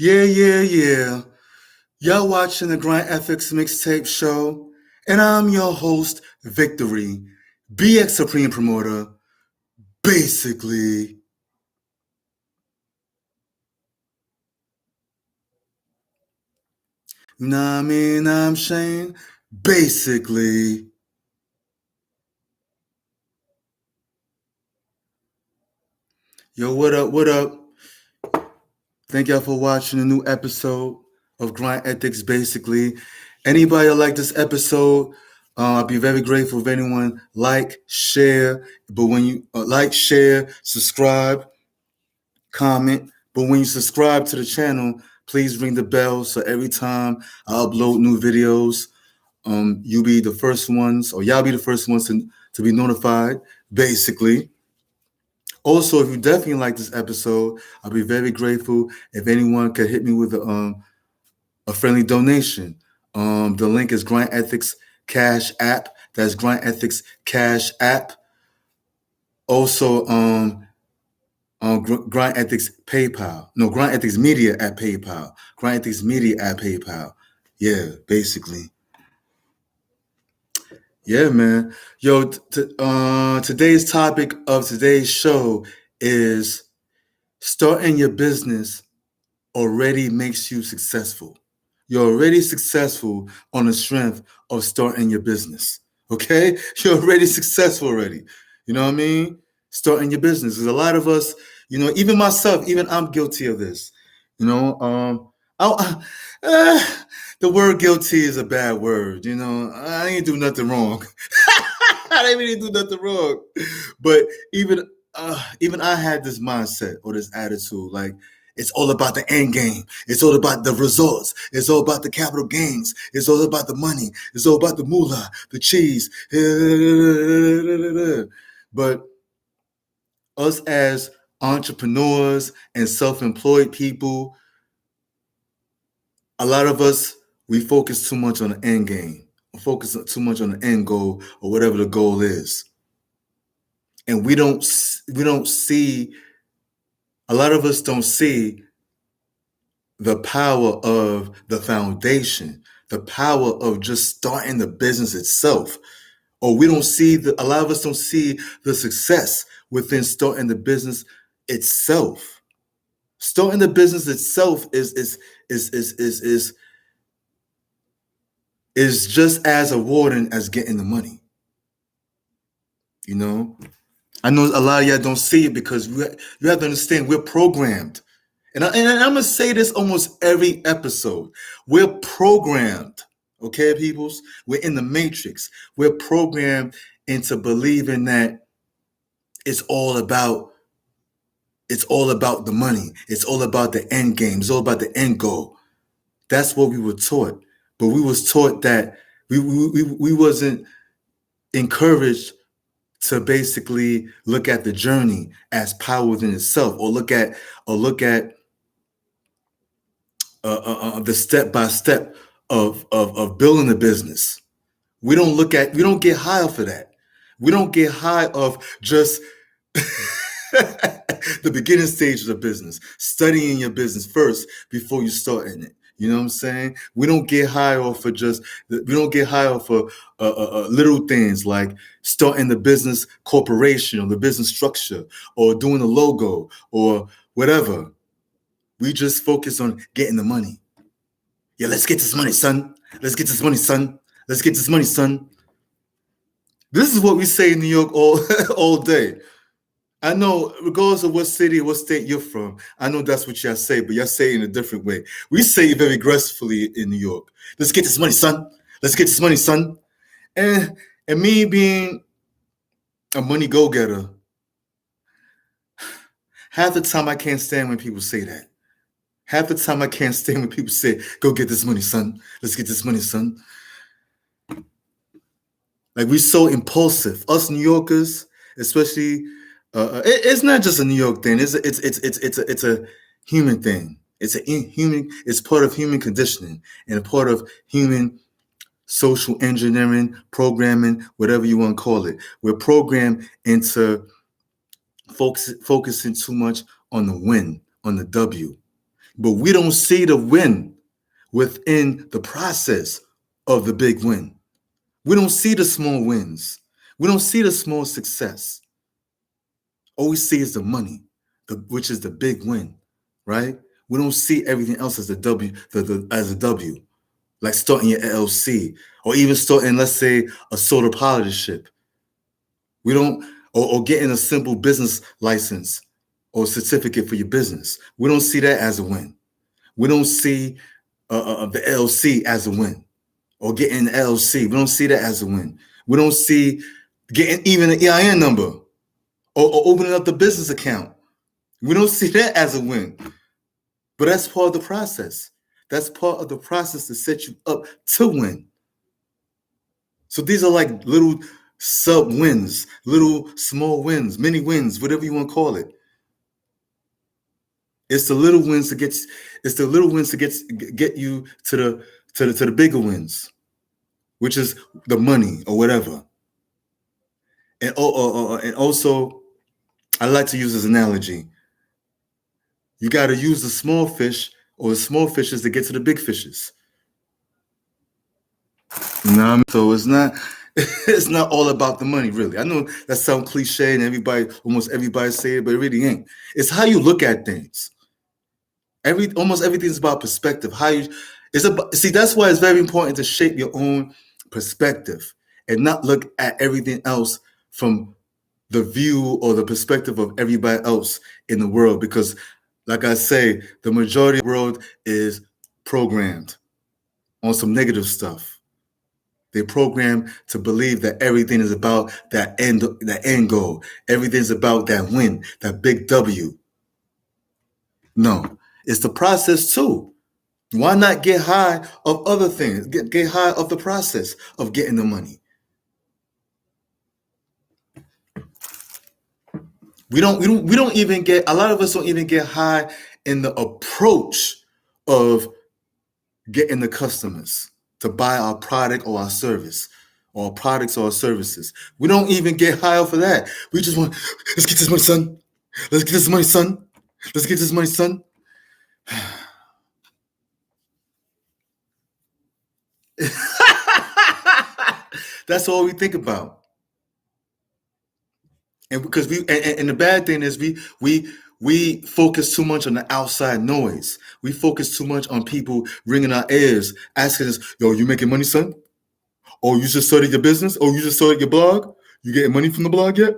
Yeah. Y'all watching the GRINDETHIKS mixtape show, and I'm your host, Viktory BX Supreme Promoter. Basically, I'm Shane. Basically, yo, what up? What up? Thank y'all for watching a new episode of GRINDETHIKS. Basically, anybody that like this episode, I'll be very grateful if anyone like, share. But when you like, share, subscribe, comment. But when you subscribe to the channel, please ring the bell so every time I upload new videos, you be the first ones, or y'all be the first ones to be notified, basically. Also, if you definitely like this episode, I'll be very grateful if anyone could hit me with a friendly donation. The link is GRINDETHIKS Cash App. That's GRINDETHIKS Cash App. Also, GRINDETHIKS PayPal. No, GRINDETHIKS Media at PayPal. GRINDETHIKS Media at PayPal. Yeah, basically. Yeah, man. Yo, today's topic of today's show is starting your business already makes you successful. You're already successful on the strength of starting your business. Okay? You're already successful already. You know what I mean? Starting your business. There's a lot of us, even myself, even I'm guilty of this. The word guilty is a bad word. I ain't do nothing wrong. I didn't really do nothing wrong. But even I had this mindset or this attitude, like, it's all about the end game. It's all about the results. It's all about the capital gains. It's all about the money. It's all about the moolah, the cheese. But us as entrepreneurs and self-employed people, a lot of us, we focus too much on the end game. We focus too much on the end goal or whatever the goal is. And we don't see, a lot of us don't see the power of the foundation, the power of just starting the business itself. Or we don't see a lot of us don't see the success within starting the business itself. Starting the business itself is just as rewarding as getting the money. I know a lot of y'all don't see it because you have to understand we're programmed. And I'm going to say this almost every episode. We're programmed, okay, peoples? We're in the matrix. We're programmed into believing that it's all about the money. It's all about the end game. It's all about the end goal. That's what we were taught. But we was taught that we wasn't encouraged to basically look at the journey as power within itself, or look at the step by step of building a business. We don't get high off of that. We don't get high off just the beginning stages of business, studying your business first before you start in it. You know what I'm saying? We don't get high off of little things like starting the business corporation or the business structure or doing the logo or whatever. We just focus on getting the money. Yeah, let's get this money, son. Let's get this money, son. Let's get this money, son. This is what we say in New York all day. I know, regardless of what city or what state you're from, I know that's what y'all say, but y'all say it in a different way. We say it very aggressively in New York. Let's get this money, son. Let's get this money, son. And me being a money go-getter, half the time I can't stand when people say that. Half the time I can't stand when people say, go get this money, son. Let's get this money, son. Like, we're so impulsive. Us New Yorkers, especially, it's not just a New York thing. It's a human thing. It's part of human conditioning and a part of human social engineering, programming, whatever you want to call it. We're programmed into focusing too much on the win, on the W. But we don't see the win within the process of the big win. We don't see the small wins. We don't see the small success. All we see is the money, which is the big win, right? We don't see everything else as a W, as a W, like starting your LLC or even starting, let's say, a solar partnership. We don't, or getting a simple business license or certificate for your business. We don't see that as a win. We don't see the LLC as a win, or getting the LLC. We don't see that as a win. We don't see getting even an EIN number or opening up the business account. We don't see that as a win. But that's part of the process. That's part of the process to set you up to win. So these are like little sub wins, little small wins, mini wins, whatever you want to call it. It's the little wins to get you to the bigger wins, which is the money or whatever. And also, I like to use this analogy. You got to use the small fish or the small fishes to get to the big fishes. You know what I mean? So it's not all about the money, really. I know that sounds cliche and almost everybody say it, but it really ain't. It's how you look at things. Almost everything's about perspective. See, that's why it's very important to shape your own perspective and not look at everything else from the view or the perspective of everybody else in the world. Because, like I say, the majority of the world is programmed on some negative stuff. They're programmed to believe that everything is about that end goal. Everything's about that win, that big W. No, it's the process too. Why not get high of other things? Get high of the process of getting the money. We don't even get, a lot of us don't even get high in the approach of getting the customers to buy our product or our service, or our products or our services. We don't even get high off of that. We just want, let's get this money, son. Let's get this money, son. Let's get this money, son. That's all we think about. And because and the bad thing is we focus too much on the outside noise. We focus too much on people ringing our ears, asking us, "Yo, you making money, son? Oh, you just started your business? Oh, you just started your blog? You getting money from the blog yet?"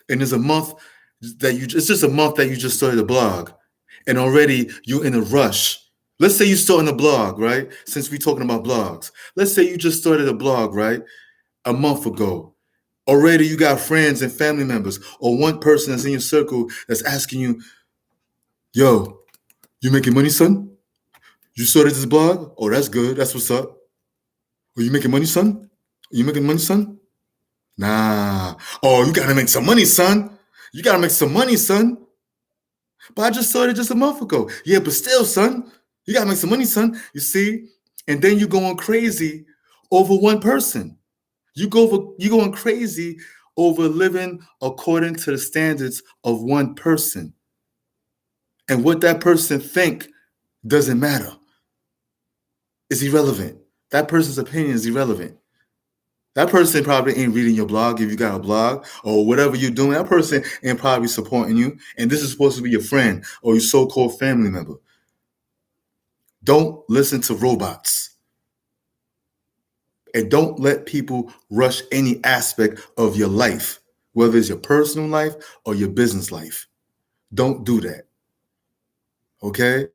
And there's a month it's just a month that you just started a blog, and already you're in a rush. Let's say you starting a blog, right? Since we're talking about blogs, let's say you just started a blog, right? A month ago. Already you got friends and family members or one person that's in your circle that's asking you, "Yo, you making money, son? You started this blog? Oh, that's good. That's what's up. Are you making money, son? Are you making money, son? Nah. Oh, you gotta make some money, son. You gotta make some money, son. But I just started just a month ago. Yeah, but still, son, you gotta make some money, son. You see? And then you going crazy over one person. You going crazy over living according to the standards of one person. And what that person think doesn't matter. It's irrelevant. That person's opinion is irrelevant. That person probably ain't reading your blog if you got a blog or whatever you're doing. That person ain't probably supporting you. And this is supposed to be your friend or your so-called family member. Don't listen to robots. And don't let people rush any aspect of your life, whether it's your personal life or your business life. Don't do that. Okay?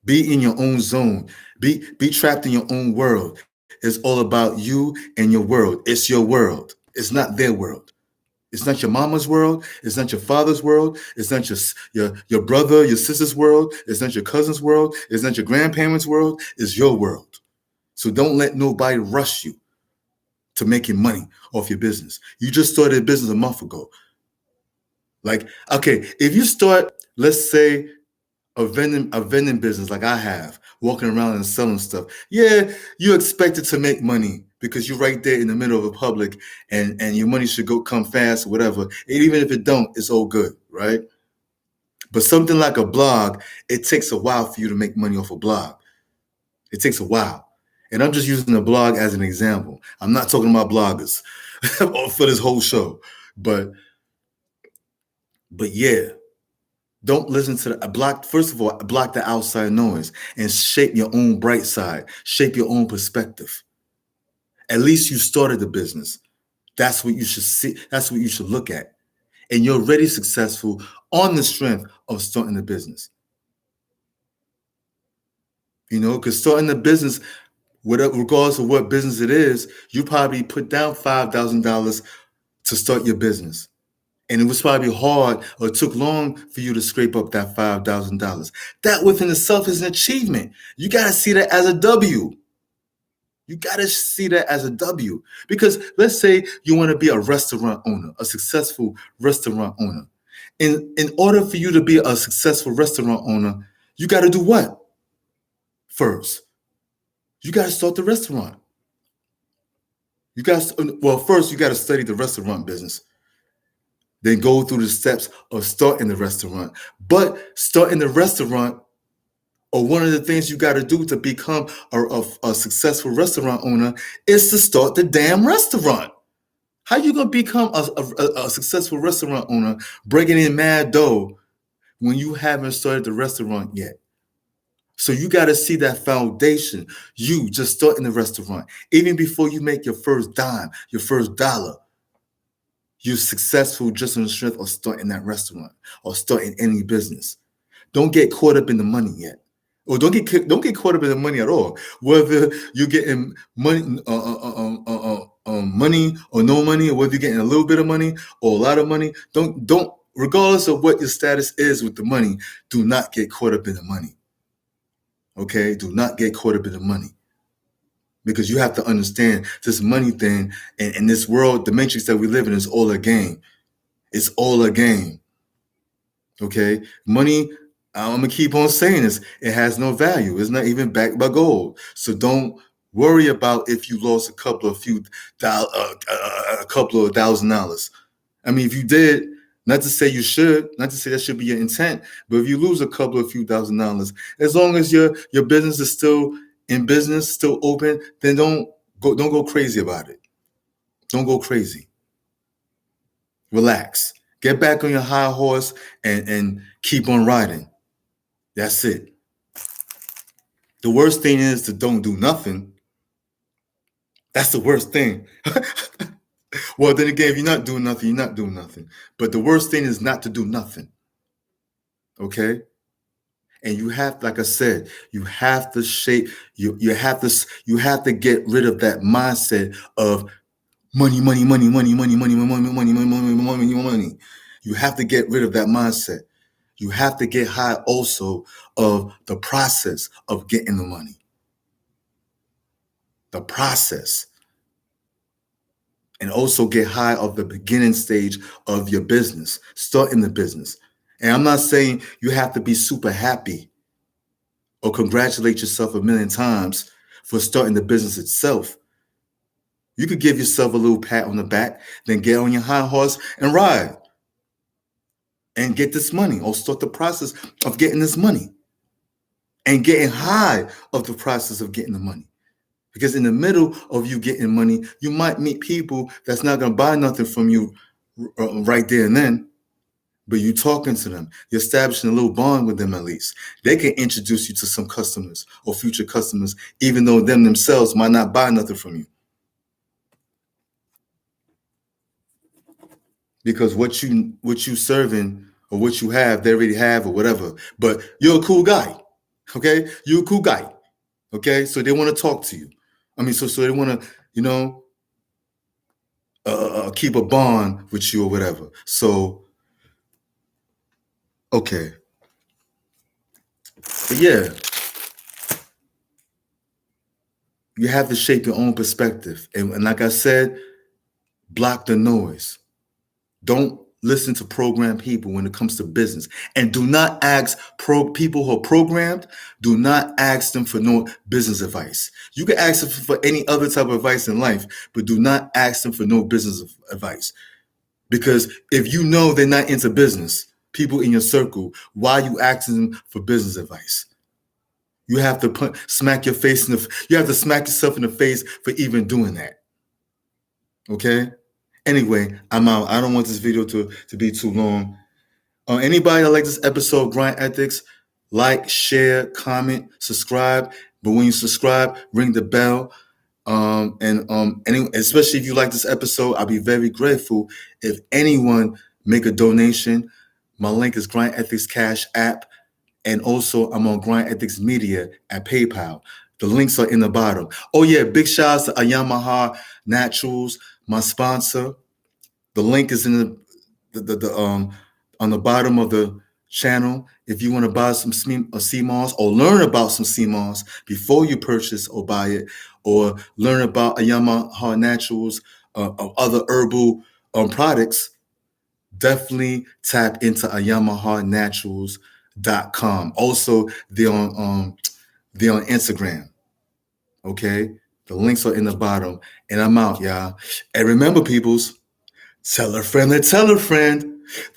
Be in your own zone. Be trapped in your own world. It's all about you and your world. It's your world. It's not their world. It's not your mama's world. It's not your father's world. It's not your brother, your sister's world. It's not your cousin's world. It's not your grandparents' world. It's your world. So don't let nobody rush you to making money off your business. You just started a business a month ago. Like, okay, if you start, let's say, a vending business like I have, walking around and selling stuff, yeah, you expected to make money because you're right there in the middle of the public, and your money should come fast or whatever. And even if it don't, it's all good, right? But something like a blog, it takes a while for you to make money off a blog. It takes a while. And I'm just using a blog as an example. I'm not talking about bloggers for this whole show. But yeah, don't listen to the block. First of all, block the outside noise and shape your own bright side, shape your own perspective. At least you started the business. That's what you should see. That's what you should look at. And you're already successful on the strength of starting the business. You know, because starting the business, whatever, regardless of what business it is, you probably put down $5,000 to start your business. And it was probably hard or it took long for you to scrape up that $5,000. That within itself is an achievement. You got to see that as a W. You got to see that as a W. Because let's say you want to be a restaurant owner, a successful restaurant owner. In order for you to be a successful restaurant owner, you got to do what? First, you got to start the restaurant. First you got to study the restaurant business. Then go through the steps of starting the restaurant. But starting the restaurant, or one of the things you got to do to become a successful restaurant owner, is to start the damn restaurant. How you gonna become a successful restaurant owner, bringing in mad dough when you haven't started the restaurant yet? So you got to see that foundation. You just starting the restaurant, even before you make your first dime, your first dollar. You're successful just on the strength of starting that restaurant or starting any business. Don't get caught up in the money yet, or don't get caught up in the money at all. Whether you're getting money, money or no money, or whether you're getting a little bit of money or a lot of money, don't. Regardless of what your status is with the money, do not get caught up in the money. Okay, do not get caught up in the money. Because you have to understand this money thing and this world, the matrix that we live in, is all a game. It's all a game. Okay? Money, I'm going to keep on saying this, it has no value. It's not even backed by gold. So don't worry about if you lost a couple of $1,000. I mean, if you did, not to say you should, not to say that should be your intent, but if you lose a couple of few $1,000s, as long as your business is still in business, still open, then don't go crazy about it. Don't go crazy. Relax. Get back on your high horse and keep on riding. That's it. The worst thing is to don't do nothing. That's the worst thing. Well, then again, if you're not doing nothing, you're not doing nothing. But the worst thing is not to do nothing. Okay? And you have, like I said, you have to shape, you have to get rid of that mindset of money. You have to get rid of that mindset. You have to get high also of the process of getting the money. The process. And also get high of the beginning stage of your business, starting the business. And I'm not saying you have to be super happy or congratulate yourself a million times for starting the business itself. You could give yourself a little pat on the back, then get on your high horse and ride and get this money, or start the process of getting this money and getting high of the process of getting the money. Because in the middle of you getting money, you might meet people that's not going to buy nothing from you right there and then, but you talking to them, you're establishing a little bond with them at least. They can introduce you to some customers or future customers, even though them themselves might not buy nothing from you. Because what you serving or what you have, they already have or whatever. But you're a cool guy, okay? You're a cool guy, okay? So they want to talk to you. I mean, so they want to, keep a bond with you or whatever. So, okay. But yeah, you have to shape your own perspective. And like I said, block the noise. Don't listen to programmed people when it comes to business. And do not ask people who are programmed, do not ask them for no business advice. You can ask them for any other type of advice in life, but do not ask them for no business advice. Because if you know they're not into business, people in your circle, why you asking them for business advice? You have to smack your face in the. You have to smack yourself in the face for even doing that. Okay. Anyway, I'm out. I don't want this video to be too long. Anybody that like this episode of Grind Ethics, like, share, comment, subscribe. But when you subscribe, ring the bell. Especially if you like this episode, I'll be very grateful if anyone make a donation. My link is Grind Ethics Cash App, and also I'm on Grind Ethics Media at PayPal. The links are in the bottom. Oh yeah, big shout out to Yamaha Naturals, my sponsor. The link is in on the bottom of the channel. If you want to buy some sea moss or learn about some sea moss before you purchase or buy it, or learn about Yamaha Naturals or other herbal products, definitely tap into YamahaNaturals.com. Also, they're on Instagram. Okay, the links are in the bottom, and I'm out, y'all. And remember, peoples, tell a friend that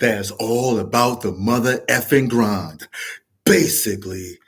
it's all about the mother effing grind. Basically.